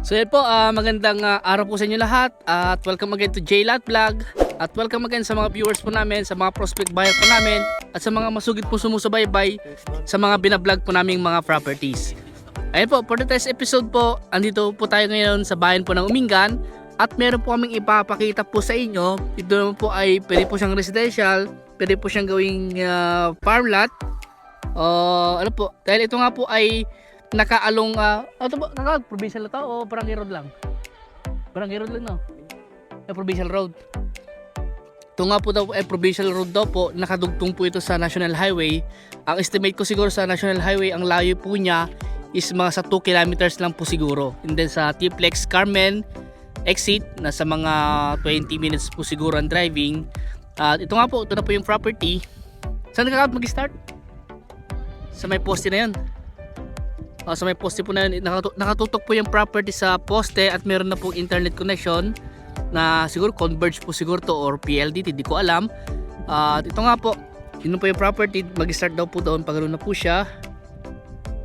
So yun po, magandang araw po sa inyo lahat at welcome again to JLat Vlog at welcome again sa mga viewers po namin, sa mga prospect buyer po namin at sa mga masugid po sumusubaybay sa mga binablog po naming mga properties. Ayun po, for today's episode po, andito po tayo ngayon sa bayan po ng Umingan at meron po kaming ipapakita po sa inyo. Ito naman po ay pwede po siyang residential, pwede po siyang gawing farm lot. Ano po, dahil ito nga po ay nakaalong ito ba provincial na to o barangay road lang? Barangay road lang, no? Provincial road. Ito nga po daw ay provincial road daw po, nakadugtong po ito sa National Highway. Ang estimate ko siguro sa National Highway, ang layo po niya is mga sa 2 kilometers lang po siguro. And then sa T-Plex Carmen exit, nasa mga 20 minutes po siguro ang driving. At ito nga po, ito na po yung property. Saan ka mag-start? Sa may poste na yan. Sa may poste po na yun, nakatutok po yung property sa poste at meron na pong internet connection na siguro converge po siguro to or PLDT, hindi ko alam. At ito nga po, yun po yung property, mag-start daw po doon, paganoon na po siya.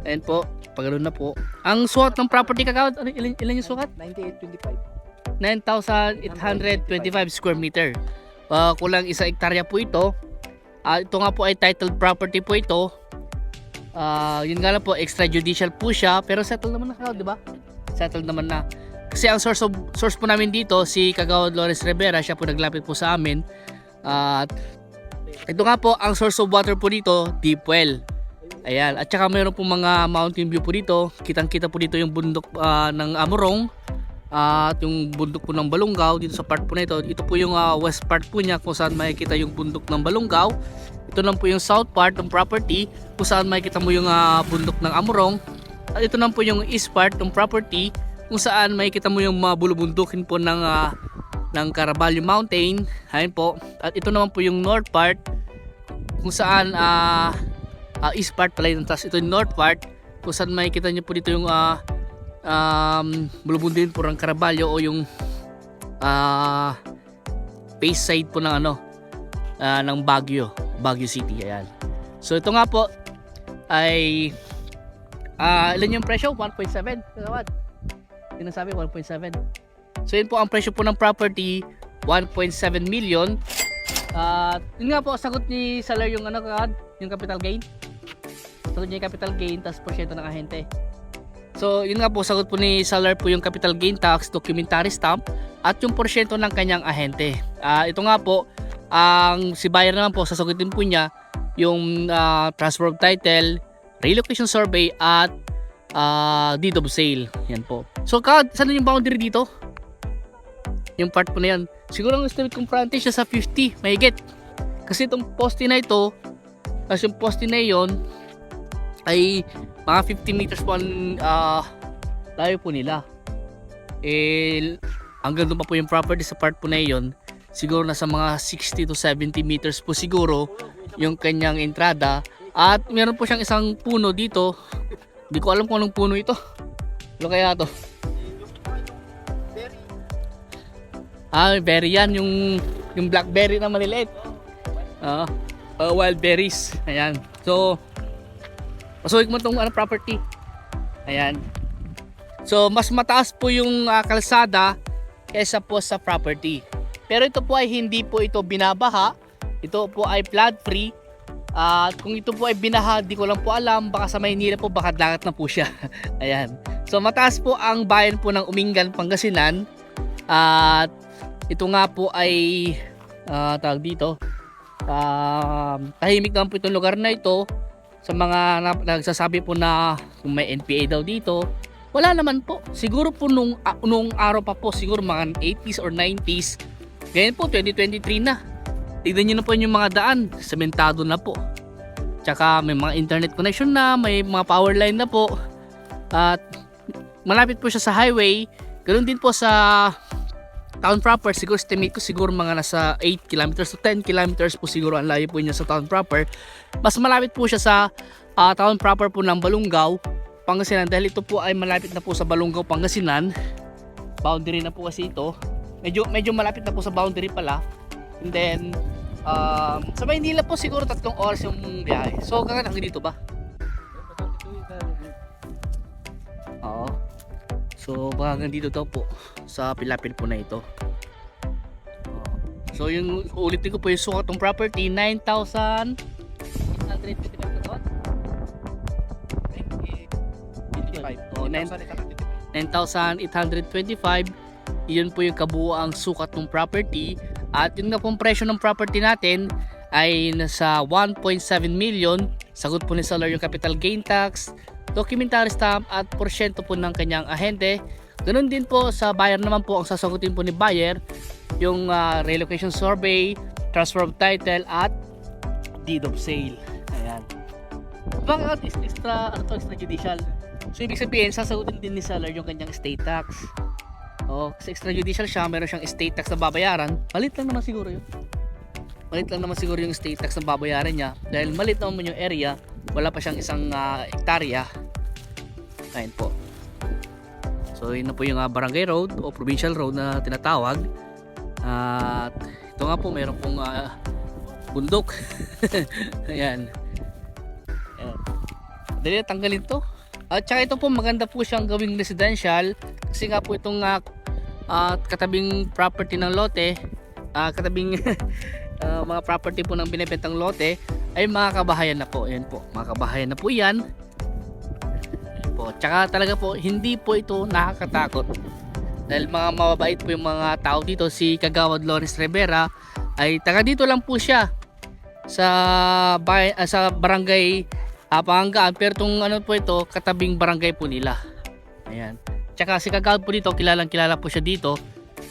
Ayan po, paganoon na po. Ang sukat ng property kakawad, ilan yung sukat? 9,825. 9,825 square meter. Kulang 1 hektarya po ito. Ito nga po ay titled property po ito. Yun nga lang po, extrajudicial po siya, pero settled naman na, di ba? Settled naman na. Kasi ang source po namin dito, si Kagawad Lawrence Rivera, siya po naglapit po sa amin. Ito nga po, ang source of water po dito, deep well. Ayan, at saka mayroon po mga mountain view po dito. Kitang-kita po dito yung bundok ng Amorong. At yung bundok po ng Balungaw dito sa part po na ito. Ito po yung west part po niya kung saan makikita yung bundok ng Balungaw. Ito lang po yung south part ng property kung saan makikita mo yung bundok ng Amorong. At ito lang po yung east part ng property kung saan makikita mo yung mga bulubundukin po ng Caraballo Mountain. Ayun po. At ito naman po yung north part kung saan east part pala yun. Tapos ito yung north part kung saan makikita nyo po dito yung bulubundukin po ng Caraballo o yung face side po ng ng Baguio City. Ayan. So ito nga po ay ilan yung presyo? 1.7. Kagawad. Yun ang sabi, 1.7. So yun po ang presyo po ng property, 1.7 million. Yun nga po, sagot ni seller yung kagawad, yung capital gain. Sagot niya yung capital gain tas porsyento ng ahente. So yun nga po, sagot po ni seller po yung capital gain tax, documentary stamp at yung porsyento ng kanyang ahente. Ito nga po, ang si buyer naman po, sasagutin po niya yung transfer of title, relocation survey at deed of sale. Yan po. So saan yung boundary dito? Yung part po na yan. Siguro ang estimate kong frontage sa 50 mahigit. Kasi itong poste na ito, as yung poste na yon ay mga 50 meters po ang layo po nila. Hanggang doon pa po yung property sa part po na yon. Siguro nasa mga 60 to 70 meters po siguro yung kanyang entrada. At meron po siyang isang puno dito. Hindi ko alam kung anong puno ito. Ano kaya to? Berry yan. Yung blackberry na maliliit. Wild berries. Ayan. So, masuwig mo itong property. Ayan. So, mas mataas po yung kalsada kaysa po sa property. Pero ito po ay hindi po ito binabaha. Ito po ay flood free. At kung ito po ay binaha, di ko lang po alam. Baka sa Maynila po, baka dagat na po siya. Ayan. So mataas po ang bayan po ng Umingan, Pangasinan. At ito nga po ay tawag dito. Tahimik naman po itong lugar na ito. Sa mga nagsasabi po na kung may NPA daw dito, wala naman po. Siguro po nung araw pa po, siguro mga 80s or 90s. Ngayon po, 2023 na. Tignan nyo na po yung mga daan. Sementado na po. Tsaka may mga internet connection na. May mga power line na po. At malapit po siya sa highway. Ganoon din po sa town proper. Siguro estimate ko siguro mga nasa 8 kilometers to 10 kilometers po siguro ang layo po niya sa town proper. Mas malapit po siya sa town proper po ng Balungaw, Pangasinan. Dahil ito po ay malapit na po sa Balungaw, Pangasinan. Boundary na po kasi ito. Medyo malapit na po sa boundary pala. And then sa Maynila po siguro 3 oras yung biyahe. So hanggang dito ba? Oo. So baka hanggang dito daw po sa pilapil po na ito. So yung ulitin ko po yung sukat ng property 9,825 na 25. Oh, 9,825. Iyon po yung kabuuang sukat ng property. At yung na pong presyo ng property natin ay nasa 1.7 million. Sagot po ni seller yung capital gain tax, documentary stamp at porsyento po ng kanyang ahente. Ganun din po sa buyer naman po, ang sasagutin po ni buyer yung relocation survey, transfer of title at deed of sale. Ayan. Bakit extrajudicial? So ibig sabihin sasagutin din ni seller yung kanyang estate tax. Kasi extrajudicial siya, meron siyang estate tax na babayaran. Malit lang naman siguro yun. Malit lang naman siguro yung estate tax na babayaran niya dahil malit naman yung area, wala pa siyang isang hektarya. Ayun po. So yun na po yung barangay road o provincial road na tinatawag. At ito nga po, meron pong bundok. Ayan. Ayan. Dali na tanggalin to. At saka ito po, maganda po siyang gawing residential kasi nga po itong katabing property ng lote, katabing mga property po ng binibentang lote ay mga kabahayan na po. Ayan po, mga kabahayan na po yan. Ayan po. Tsaka talaga po, hindi po ito nakakatakot dahil mga mababait po yung mga tao dito. Si Kagawad Lawrence Rivera ay taga dito lang po siya sa barangay Pangangaan, pero itong ano po ito, katabing barangay po nila. Ayan. Tsaka si Kagawad po dito, kilalang kilala po siya dito.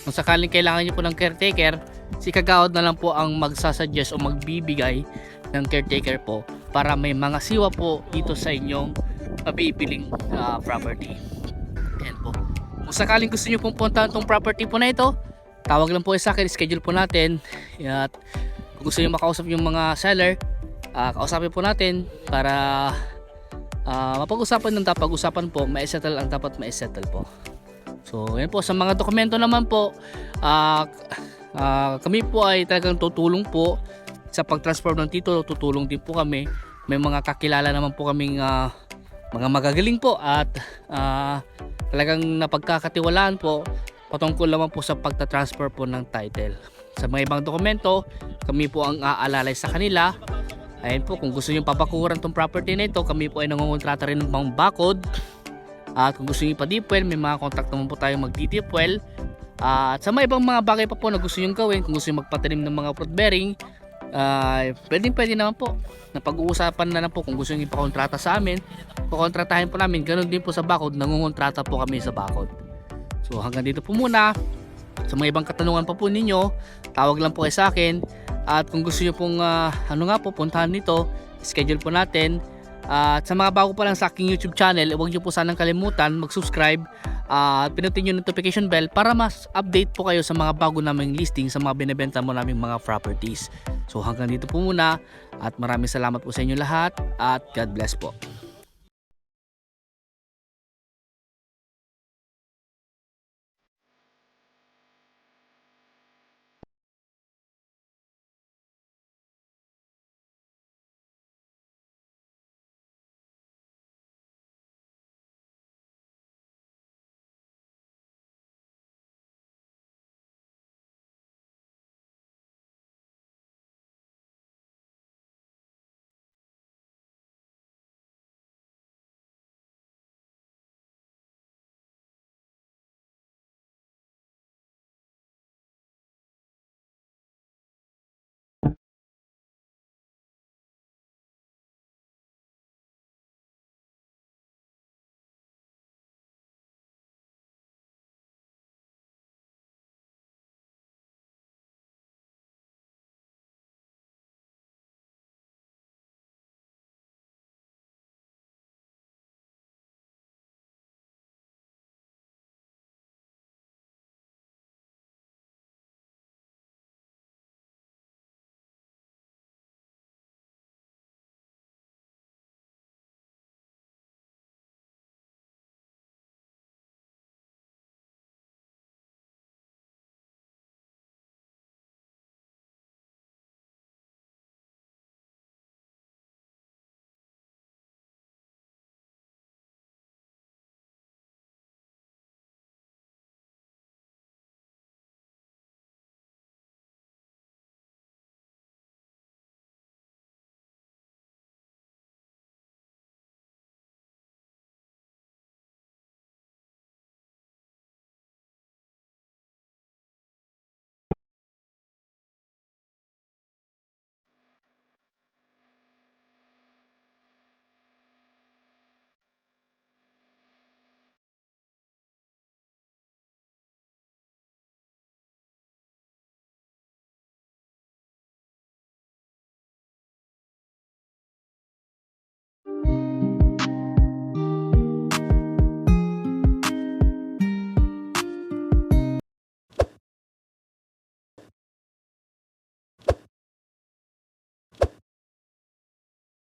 Kung sakaling kailangan niyo po ng caretaker, si Kagawad na lang po ang magsasuggest o magbibigay ng caretaker po para may mga siwa po dito sa inyong mabibiling property. Ayan po. Kung sakaling gusto niyo pong puntahan itong property po na ito, tawag lang po sa akin, schedule po natin. At kung gusto niyo makausap yung mga seller, kausapin po natin para mapag-usapan ng dapat pag-usapan po, ma-settle ang dapat ma-settle po. So yan po, sa mga dokumento naman po, kami po ay talagang tutulong po sa pag-transfer ng titulo. Tutulong din po kami, may mga kakilala naman po kaming mga magagaling po at talagang napagkakatiwalaan po patungkol naman po sa pagta-transfer po ng title. Sa mga ibang dokumento, kami po ang aalalay sa kanila. Ayan po, kung gusto nyo papakuran tong property na ito, kami po ay nangungontrata rin ng pang bakod. At kung gusto nyo pa-deepwell, may mga contact naman po tayong mag-deepwell. At sa mga ibang mga bagay pa po na gusto nyo gawin, kung gusto nyo magpatanim ng mga fruit bearing, pwede naman po. Napag-uusapan na lang po kung gusto nyo ipakontrata sa amin. Pakontratahin po namin, ganun din po sa bakod, nangungontrata po kami sa bakod. So hanggang dito po muna. Sa mga ibang katanungan pa po ninyo, tawag lang po kayo sa akin. At kung gusto nyo pong puntahan nito, schedule po natin. At sa mga bago pa lang sa aking YouTube channel, huwag nyo po sanang kalimutan mag-subscribe at pinutin yung notification bell para mas update po kayo sa mga bago naming listing sa mga binibenta mo naming mga properties. So hanggang dito po muna at maraming salamat po sa inyo lahat at God bless po.